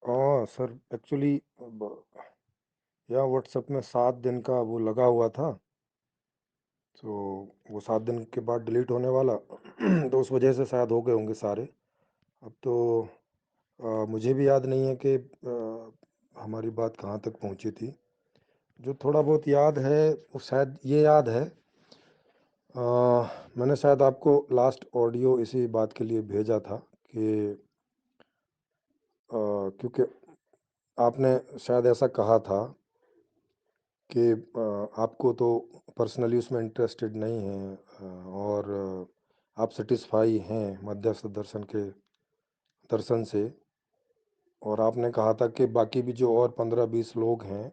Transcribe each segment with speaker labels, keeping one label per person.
Speaker 1: हाँ sir, actually यहाँ WhatsApp में 7 दिन का वो लगा हुआ था। तो वो 7 दिन के बाद डिलीट होने वाला। तो उस वजह से शायद हो गए होंगे सारे। अब तो मुझे भी याद नहीं है कि हमारी बात कहाँ तक पहुँची थी। जो थोड़ा बहुत याद है वो शायद ये याद है। अ, मैंने शायद आपको लास्ट ऑडियो इसी बात के लिए भेजा था कि क्योंकि आपने शायद ऐसा कहा था कि आपको तो पर्सनली उसमें इंटरेस्टेड नहीं है, और आप सेटिस्फाई हैं मध्यस्थ दर्शन के दर्शन से। और आपने कहा था कि बाकी भी जो और 15-20 लोग हैं,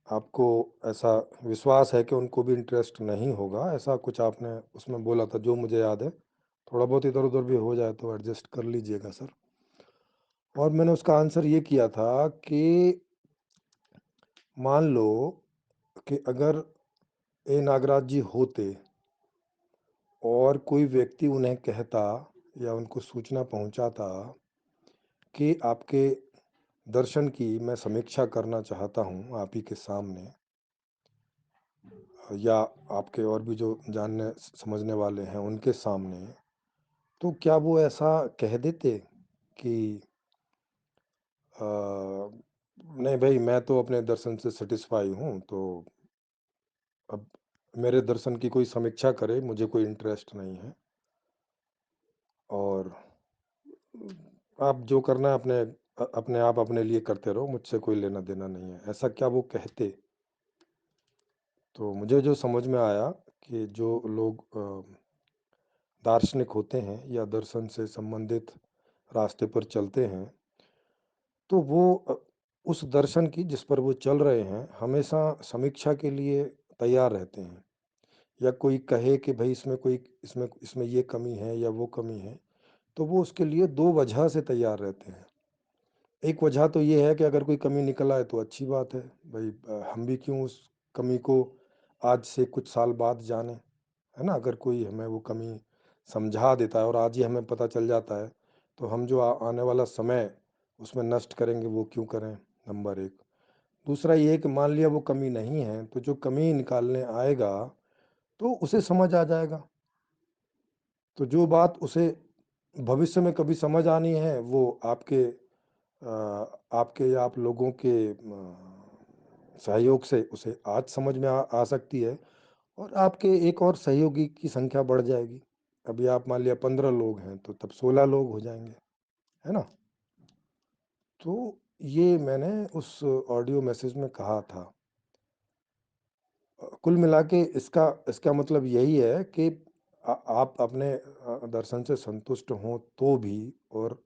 Speaker 1: आपको ऐसा विश्वास है कि उनको भी इंटरेस्ट नहीं होगा, ऐसा कुछ आपने उसमें बोला था जो मुझे याद है। थोड़ा बहुत इधर-उधर भी हो जाए तो एडजस्ट कर लीजिएगा सर। और मैंने उसका आंसर ये किया था कि मान लो कि अगर ए नागराज जी होते और कोई व्यक्ति उन्हें कहता या उनको सूचना पहुंचाता कि आपके दर्शन की मैं समीक्षा करना चाहता हूं आप ही के सामने, या आपके और भी जो जानने समझने वाले हैं उनके सामने, तो क्या वो ऐसा कह देते कि अ, नहीं भाई, मैं तो अपने दर्शन से सेटिस्फाई हूँ, तो अब मेरे दर्शन की कोई समीक्षा करे, मुझे कोई इंटरेस्ट नहीं है, और आप जो करना है अपने आप अपने लिए करते रहो, मुझसे कोई लेना देना नहीं है, ऐसा क्या वो कहते? तो मुझे जो समझ में आया कि जो लोग दार्शनिक होते हैं या दर्शन से संबंधित रास्ते पर चलते हैं, तो वो उस दर्शन की जिस पर वो चल रहे हैं हमेशा समीक्षा के लिए तैयार रहते हैं। या कोई कहे कि भाई इसमें इसमें ये कमी है या वो कमी है, तो वो उसके लिए दो वजह से तैयार रहते हैं। एक वजह तो ये है कि अगर कोई कमी निकल आए तो अच्छी बात है। भाई हम भी क्यों उस कमी को आज से कुछ साल बाद जानें, है ना? अगर कोई हमें वो कमी समझा देता है और आज ही हमें पता चल जाता है, तो हम जो आने वाला समय उसमें नष्ट करेंगे वो क्यों करें, नंबर 1। दूसरा ये है कि मान लिया वो कमी नहीं है, तो जो कमी निकालने आएगा, तो उसे समझ आ जाएगा। तो जो बात उसे भविष्य में कभी समझ आनी है, वो आपके या आप लोगों के सहयोग से उसे आज समझ में आ सकती है, और आपके एक और सहयोगी की संख्या बढ़ जाएगी। अभी आप मान लिया 15 लोग हैं, तो तब 16 लोग हो जाएँगे, है ना? तो ये मैंने उस ऑडियो मैसेज में कहा था। कुल मिला के इसका इसका मतलब यही है कि आप अपने दर्शन से संतुष्ट हों तो भी, और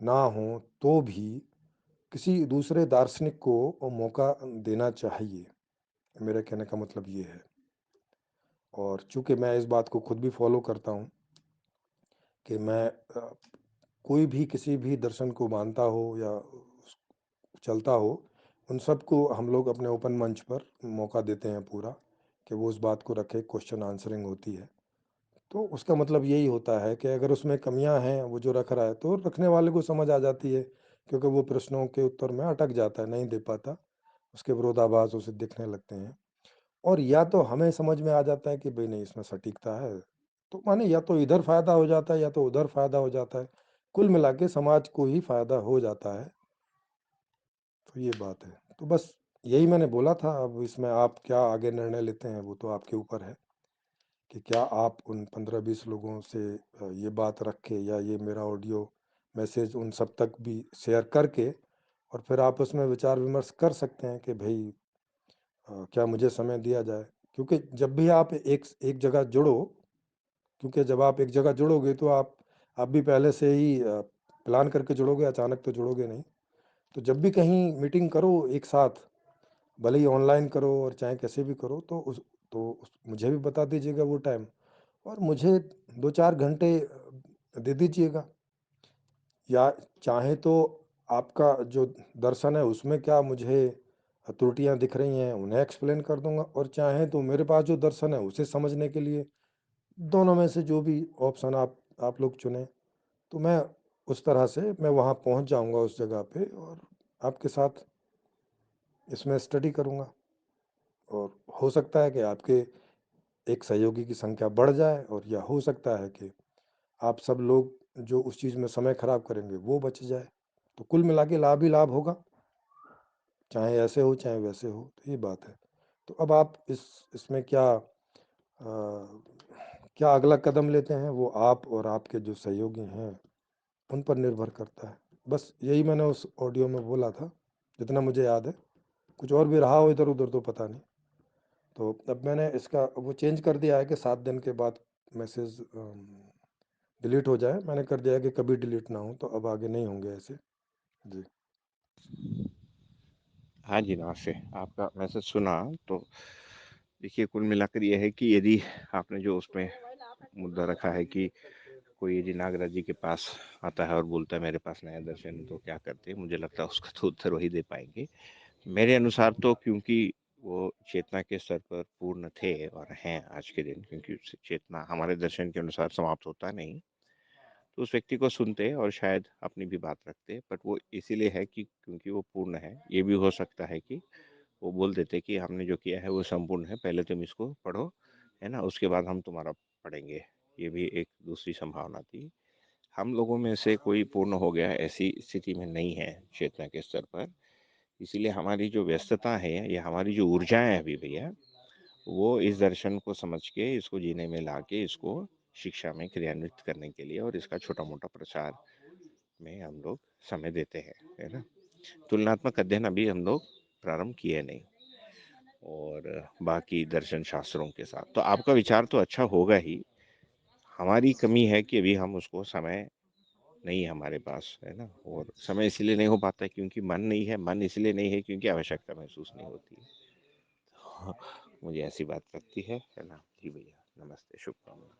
Speaker 1: ना हों तो भी, किसी दूसरे दार्शनिक को वो मौका देना चाहिए। मेरे कहने का मतलब ये है। और चूँकि मैं इस बात को खुद भी फ़ॉलो करता हूँ कि मैं कोई भी किसी भी दर्शन को मानता हो या चलता हो, उन सबको हम लोग अपने ओपन मंच पर मौका देते हैं पूरा, कि वो उस बात को रखें, क्वेश्चन आंसरिंग होती है। तो उसका मतलब यही होता है कि अगर उसमें कमियां हैं, वो जो रख रहा है, तो रखने वाले को समझ आ जाती है, क्योंकि वो प्रश्नों के उत्तर में अटक जाता है, नहीं दे पाता, उसके विरोधाभास उसे दिखने लगते हैं। और या तो हमें समझ में आ जाता है कि भाई नहीं, इसमें सटीकता है, तो माने या तो इधर फायदा हो जाता है या तो उधर फायदा हो जाता है। कुल मिला के समाज को ही फायदा हो जाता है। तो ये बात है। तो बस यही मैंने बोला था। अब इसमें आप क्या आगे निर्णय लेते हैं वो तो आपके ऊपर है, कि क्या आप उन 15-20 लोगों से ये बात रख के या ये मेरा ऑडियो मैसेज उन सब तक भी शेयर करके, और फिर आपस में विचार विमर्श कर सकते हैं कि भई क्या मुझे समय दिया जाए? क्योंकि जब भी आप एक एक जगह जुड़ो, क्योंकि जब आप एक जगह जुड़ोगे तो आप भी पहले से ही प्लान करके जुड़ोगे, अचानक तो जुड़ोगे नहीं। तो जब भी कहीं मीटिंग करो एक साथ, भले ही ऑनलाइन करो और चाहे कैसे भी करो, तो मुझे भी बता दीजिएगा वो टाइम, और मुझे 2-4 घंटे दे दीजिएगा। या चाहे तो आपका जो दर्शन है उसमें क्या मुझे त्रुटियाँ दिख रही हैं उन्हें एक्सप्लेन कर दूँगा, और चाहे तो मेरे पास जो दर्शन है उसे समझने के लिए, दोनों में से जो भी ऑप्शन आप लोग चुनें, तो मैं उस तरह से मैं वहाँ पहुँच जाऊँगा उस जगह पे और आपके साथ इसमें स्टडी करूँगा और हो सकता है कि आपके एक सहयोगी की संख्या बढ़ जाए और या हो सकता है कि आप सब लोग जो उस चीज़ में समय खराब करेंगे वो बच जाए। तो कुल मिला के लाभ ही लाभ होगा, चाहे ऐसे हो चाहे वैसे हो, तो ये बात है। तो अब आप इसमें क्या अगला कदम लेते हैं वो आप और आपके जो सहयोगी हैं, उन पर निर्भर करता है। बस यही मैंने उस ऑडियो में बोला था, जितना मुझे याद है। कुछ और भी रहा हो इधर-उधर तो पता नहीं। तो अब मैंने इसका वो चेंज कर दिया है कि 7 दिन के बाद मैसेज डिलीट हो जाए। मैंने कर दिया है कि कभी डिलीट ना हो, तो अब आगे नहीं होंगे ऐसे। जी।
Speaker 2: हाँ जी, नमस्ते। आपका मैसेज सुना तो देखिए कुल मिलाकर ये है कि यदि आपने जो उसमें मुद्दा रखा है कि कोई यदि नागराज जी के पास आता है और बोलता है मेरे पास नया दर्शन है तो क्या करते हैं? मुझे लगता है उसका तो उत्तर वही दे पाएँगे। मेरे अनुसार तो क्योंकि वो चेतना के स्तर पर पूर्ण थे और हैं आज के दिन, क्योंकि चेतना हमारे दर्शन के अनुसार समाप्त होता नहीं, तो उस व्यक्ति को सुनते और शायद अपनी भी बात रखते, बट वो इसीलिए है कि क्योंकि वो पूर्ण है। ये भी हो सकता है कि वो बोल देते कि हमने जो किया है वो संपूर्ण है, पहले तुम इसको पढ़ो, है ना? उसके बाद हम तुम्हारा पढ़ेंगे। ये भी एक दूसरी संभावना थी। हम लोगों में से कोई पूर्ण हो गया ऐसी स्थिति में नहीं है चेतना के स्तर पर। इसीलिए हमारी जो व्यस्तता है या हमारी जो ऊर्जाएँ हैं अभी भैया, वो इस दर्शन को समझ के, इसको जीने में लाके, इसको शिक्षा में क्रियान्वित करने के लिए और इसका छोटा-मोटा प्रचार में हम लोग समय देते हैं, है ना? तुलनात्मक अध्ययन अभी हम लोग प्रारंभ किए नहीं और बाकी दर्शन शास्त्रों के साथ। तो आपका विचार तो अच्छा होगा ही, हमारी कमी है कि अभी हम उसको समय नहीं है हमारे पास, है ना? और समय इसीलिए नहीं हो पाता है क्योंकि मन नहीं है, मन इसलिए नहीं है क्योंकि आवश्यकता महसूस नहीं होती है। हाँ, मुझे ऐसी बात लगती है ना? जी भैया, नमस्ते, शुभकामनाएँ।